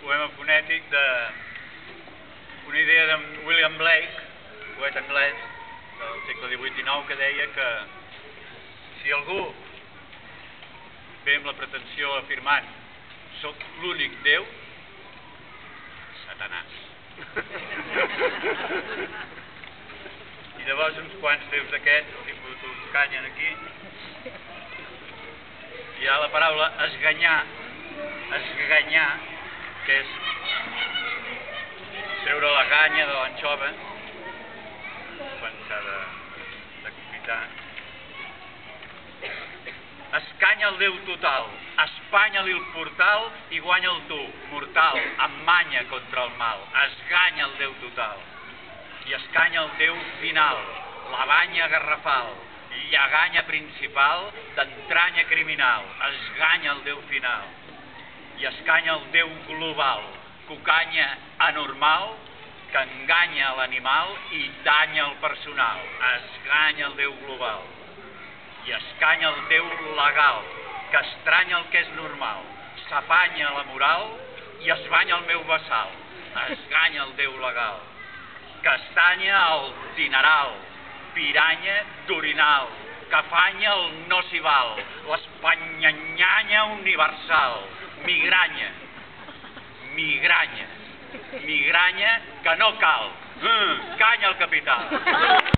poema fonètic d'una idea de William Blake, poeta anglès del segle XVIII-XIX, que deia que si algú ve amb la pretensió afirmant «Soc l'únic Déu», Satanàs. I llavors uns quants teus d'aquests els he fotut canya aquí. Hi ha la paraula esganyar, que és treure la ganya de l'anxova quan s'ha de confitar. Escanya el Déu total, espanya-li el portal i guanya'l tu, mortal, amb manya contra el mal. Esganya el Déu total i escanya el Déu final, la banya garrafal, lleganya principal d'entranya criminal. Esganya el Déu final i escanya el Déu global, cucanya anormal que enganya l'animal i danya el personal. Esganya el Déu global i escanya el Déu legal, que estranya el que és normal, s'apanya la moral i es banya el meu vessal. Esganya el Déu legal, que estanya el dineral, piranya d'orinal, que afanya el no s'hi val, l'espanyanyanya universal, migranya, migranya, migranya que no cal, canya el capital.